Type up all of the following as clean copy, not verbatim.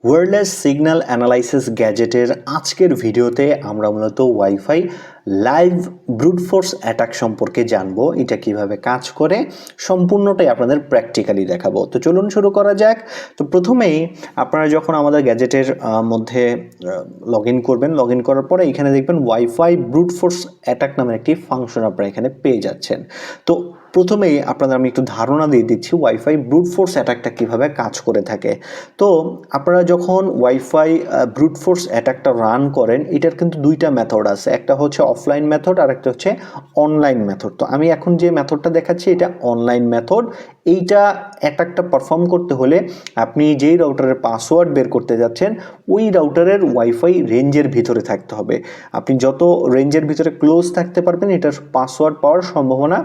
Wireless signal analysis গ্যাজেটের আজকের ভিডিওতে আমরা মূলত wifi live brute force attack সম্পর্কে জানবো। এটা কিভাবে কাজ করে সম্পূর্ণটাই আপনাদের প্র্যাকটিক্যালি দেখাবো। তো চলুন শুরু করা যাক। তো প্রথমেই আপনারা যখন আমাদের গ্যাজেটের মধ্যে লগ ইন করবেন, লগ ইন করার পরে এখানে দেখবেন ওয়াইফাই ব্রুট ফোর্স অ্যাটাক নামের একটি ফাংশন আপনারা এখানে পেয়ে যাচ্ছেন। তো প্রথমেই আপনাদের আমি একটু ধারণা দিয়ে দিচ্ছি ওয়াইফাই ব্রুট ফোর্স অ্যাটাকটা কীভাবে কাজ করে থাকে। তো আপনারা যখন ওয়াইফাই ব্রুট ফোর্স অ্যাটাকটা রান করেন, এটার কিন্তু দুইটা মেথড আছে, একটা হচ্ছে অফলাইন মেথড আর একটা হচ্ছে অনলাইন মেথড। তো আমি এখন যে মেথডটা দেখাচ্ছি এটা অনলাইন মেথড। এইটা অ্যাটাকটা পারফর্ম করতে হলে আপনি যেই রাউটারের পাসওয়ার্ড বের করতে যাচ্ছেন ওই রাউটারের ওয়াইফাই রেঞ্জের ভিতরে থাকতে হবে। আপনি যত রেঞ্জের ভিতরে ক্লোজ থাকতে পারবেন এটার পাসওয়ার্ড পাওয়ার সম্ভাবনা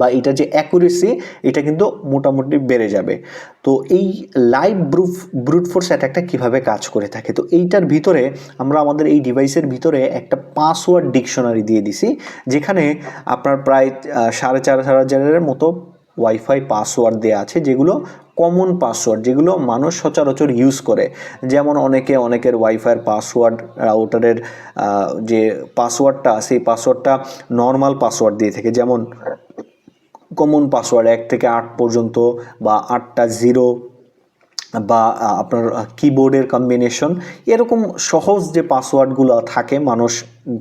বা এটা যে অ্যাকুরেসি এটা কিন্তু মোটামুটি বেড়ে যাবে। তো এই লাইভ ব্রুট ফোর্স অ্যাটাকটা কীভাবে কাজ করে থাকে, তো এইটার ভিতরে আমরা আমাদের এই ডিভাইসের ভিতরে একটা পাসওয়ার্ড ডিকশনারি দিয়ে দিছি, যেখানে আপনার প্রায় 4,500 মতো ওয়াইফাই পাসওয়ার্ড দেওয়া আছে, যেগুলো কমন পাসওয়ার্ড, যেগুলো মানুষ সচরাচর ইউজ করে। যেমন অনেকের ওয়াইফাইয়ের পাসওয়ার্ড রাউটারের যে পাসওয়ার্ডটা সেই পাসওয়ার্ডটা নর্মাল পাসওয়ার্ড দিয়ে থাকে, যেমন কমন পাসওয়ার্ড 1 থেকে 8 পর্যন্ত বা 8টা 0 বা আপনার কিবোর্ডের কম্বিনেশন, এরকম সহজ যে পাসওয়ার্ডগুলো থাকে মানুষ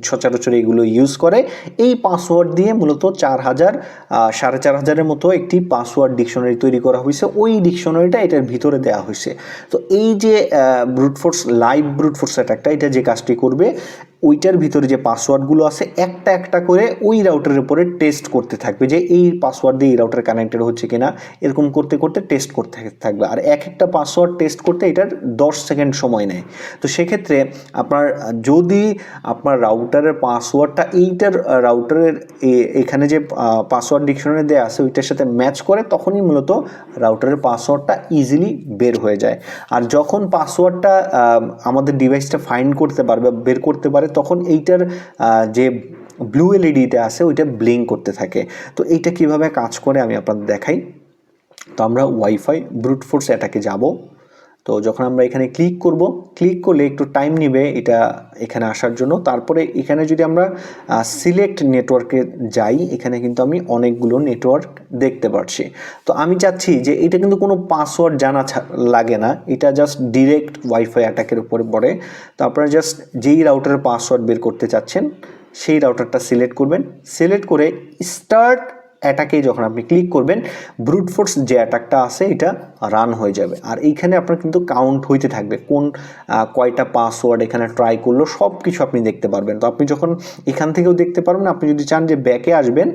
সচরাচর এগুলো ইউজ করে। এই পাসওয়ার্ড দিয়ে মূলত 4,500 মতো একটি পাসওয়ার্ড ডিকশনারি তৈরি করা হয়েছে। ওই ডিকশনারিটা এটার ভিতরে দেওয়া হয়েছে। তো এই যে brute force live brute force অ্যাটাকটা, এটা যে কাজটি করবে ওইটার ভিতরে যে পাসওয়ার্ডগুলো আছে একটা একটা করে ওই রাউটারের উপরে টেস্ট করতে থাকবে, যে এই পাসওয়ার্ড দিয়ে এই রাউটার কানেক্টেড হচ্ছে কিনা, এরকম করতে করতে টেস্ট করতে থাকবে। আর এক একটা পাসওয়ার্ড টেস্ট করতে এটার 10 সেকেন্ড সময় নেয়। তো সেক্ষেত্রে আপনার যদি আপনার রাউটারের পাসওয়ার্ডটা এইটার রাউটারের এখানে যে পাসওয়ার্ড ডিকশনারি দেওয়া আছে ওইটার সাথে ম্যাচ করে, তখনই মূলত রাউটারের পাসওয়ার্ডটা ইজিলি বের হয়ে যায়। আর যখন পাসওয়ার্ডটা আমাদের ডিভাইসটা ফাইন্ড করতে পারবে, বের করতে পারে, তখন এইটার যে ব্লু এলইডিটা আছে ওইটা ব্লিঙ্ক করতে থাকে। তো এইটা কিভাবে কাজ করে আমি আপনাদের দেখাই। তো আমরা ওয়াইফাই ব্রুট ফোর্স অ্যাটাকে যাব। তো যখন আমরা এখানে ক্লিক করলে একটু টাইম নেবে এটা এখানে আসার জন্য। তারপরে এখানে যদি আমরা সিলেক্ট নেটওয়ার্কে যাই, এখানে কিন্তু আমি অনেকগুলো নেটওয়ার্ক দেখতে পাচ্ছি। তো আমি চাচ্ছি যে এটা কিন্তু কোনো পাসওয়ার্ড জানা লাগে না, এটা জাস্ট ডিরেক্ট ওয়াইফাই অ্যাটাকের উপরে পড়ে। তো আপনারা জাস্ট যেই রাউটারের পাসওয়ার্ড বের করতে চাচ্ছেন সেই রাউটারটা সিলেক্ট করবেন। সিলেক্ট করে স্টার্ট অ্যাটাকে যখন আপনি ক্লিক করবেন, ব্রুট ফোর্স যে অ্যাটাকটা আছে এটা রান হয়ে যাবে। আর এইখানে আপনার কিন্তু কাউন্ট হইতে থাকবে কোন কয়টা পাসওয়ার্ড এখানে ট্রাই করলো, সব কিছু আপনি দেখতে পারবেন। তো আপনি যখন এখান থেকেও দেখতে পারবেন, আপনি যদি চান যে ব্যাকে আসবেন,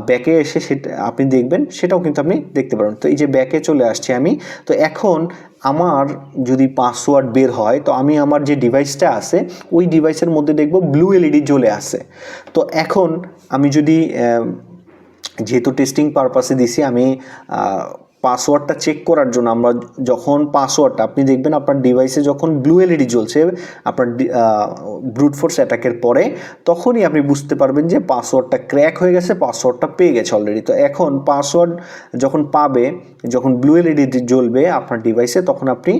ব্যাকে এসে সেটা আপনি দেখবেন, সেটাও কিন্তু আপনি দেখতে পারবেন। তো এই যে ব্যাকে চলে আসছি আমি। তো এখন আমার যদি পাসওয়ার্ড বের হয়, তো আমি আমার যে ডিভাইসটা আছে ওই ডিভাইসের মধ্যে দেখব ব্লু এলইডি জ্বলে আছে। তো এখন আমি যদি যেহেতু টেস্টিং পারপাসে দিছি, আমি পাসওয়ার্ডটা চেক করার জন্য আমরা যখন পাসওয়ার্ডটা আপনি দেখবেন আপনার ডিভাইসে যখন ব্লু এলইডি জ্বলছে আপনার ব্রুট ফোর্স অ্যাটাকের পরে, তখনই আপনি বুঝতে পারবেন যে পাসওয়ার্ডটা ক্র্যাক হয়ে গেছে, পাসওয়ার্ডটা পেয়ে গেছে অলরেডি। তো এখন পাসওয়ার্ড যখন পাবে, যখন ব্লু এলইডি জ্বলবে আপনার ডিভাইসে, তখন আপনি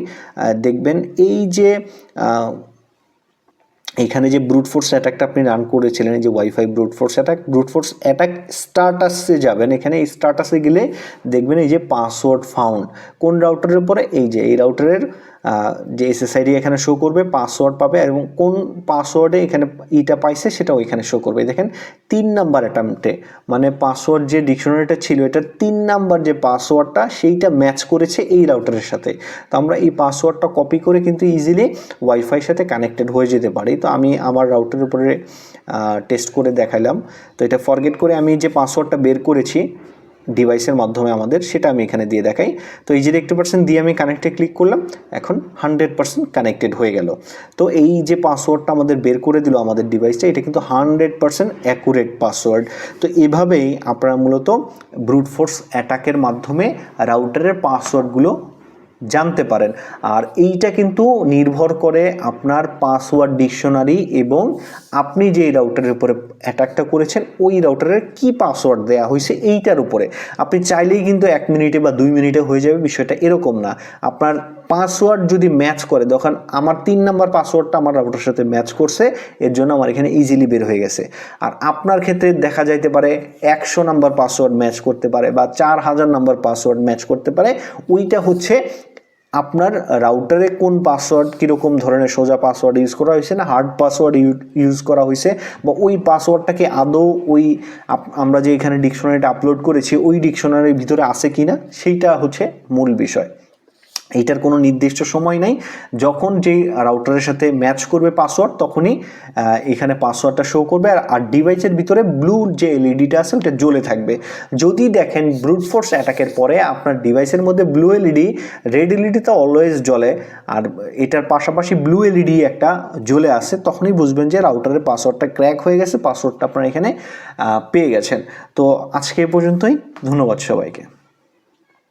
দেখবেন এই যে এখানে যে ব্রুট ফোর্স অ্যাটাকটা আপনি রান করেছিলেন, এই যে ওয়াইফাই ব্রুট ফোর্স অ্যাটাক স্ট্যাটাসে যাবেন। এখানে এই স্ট্যাটাসে গেলে দেখবেন এই যে পাসওয়ার্ড ফাউন্ড, কোন রাউটারের উপরে, এই যে এই রাউটারের যে এসএসআইডি এখানে শো করবে, পাসওয়ার্ড পাবে, এবং কোন পাসওয়ার্ডে এখানে ইটা পাইছে সেটাও এখানে শো করবে। দেখেন 3 নাম্বার অ্যাটেম্পটে, মানে পাসওয়ার্ড যে ডিকশনারিটা ছিল এটার 3 নাম্বার যে পাসওয়ার্ডটা সেইটা ম্যাচ করেছে এই রাউটারের সাথে। তো আমরা এই পাসওয়ার্ডটা কপি করে কিন্তু ইজিলি ওয়াইফাইয়ের সাথে কানেক্টেড হয়ে যেতে পারি। তো আমি আমার রাউটারের উপরে টেস্ট করে দেখাইলাম। তো এটা ফরগেট করে আমি যে পাসওয়ার্ডটা বের করেছি ডিভাইসের মাধ্যমে আমাদের, সেটা আমি এখানে দিয়ে দেখাই। তো এই যে 80% দিয়ে আমি কানেক্টে ক্লিক করলাম, এখন 100% কানেক্টেড হয়ে গেল। তো এই যে পাসওয়ার্ডটা আমাদের বের করে দিল আমাদের ডিভাইসটা, এটা কিন্তু 100% অ্যাকুরেট পাসওয়ার্ড। তো এভাবেই আপনারা মূলত ব্রুট ফোর্স অ্যাটাকের মাধ্যমে রাউটারের পাসওয়ার্ডগুলো জানতে পারেন। আর এইটা কিন্তু নির্ভর করে আপনার পাসওয়ার্ড ডিকশনারি এবং আপনি যে রাউটারের উপরে অ্যাটাকটা করেছেন ওই রাউটারের কি পাসওয়ার্ড দেওয়া হয়েছে এইটার উপরে। আপনি চাইলেই কিন্তু 1 মিনিটে বা 2 মিনিটে হয়ে যাবে, বিষয়টা এরকম না। আপনার পাসওয়ার্ড যদি ম্যাচ করে, তখন আমার 3 নাম্বার পাসওয়ার্ডটা আমার রাউটারের সাথে ম্যাচ করছে, এর জন্য আমার এখানে ইজিলি বের হয়ে গেছে। আর আপনার ক্ষেত্রে দেখা যাইতে পারে 100 নাম্বার পাসওয়ার্ড ম্যাচ করতে পারে বা 4000 নাম্বার পাসওয়ার্ড ম্যাচ করতে পারে। ওইটা হচ্ছে আপনার রাউটারে কোন পাসওয়ার্ড কীরকম ধরনের সোজা পাসওয়ার্ড ইউজ করা হয়েছে না হার্ড পাসওয়ার্ড ইউজ করা হয়েছে, বা ওই পাসওয়ার্ডটাকে আদৌ ওই আমরা যে এখানে ডিকশনারিটা আপলোড করেছি ওই ডিকশনারির ভিতরে আছে কি না, সেইটা হচ্ছে মূল বিষয়। এইটার কোনো নির্দিষ্ট সময় নাই, যখন যেই রাউটারের সাথে ম্যাচ করবে পাসওয়ার্ড তখনই এখানে পাসওয়ার্ডটা শো করবে। আর ডিভাইসের ভিতরে ব্লু যে এলইডিটা আছে ওটা জ্বলে থাকবে। যদি দেখেন ব্রুট ফোর্স অ্যাটাকের পরে আপনার ডিভাইসের মধ্যে ব্লু এলইডি, রেড এলইডি তো অলওয়েজ জ্বলে, আর এটার পাশাপাশি ব্লু এলইডি একটা জ্বলে আসে, তখনই বুঝবেন যে রাউটারের পাসওয়ার্ডটা ক্র্যাক হয়ে গেছে, পাসওয়ার্ডটা আপনারা এখানে পেয়ে গেছেন। তো আজকে এই পর্যন্তই, ধন্যবাদ সবাইকে।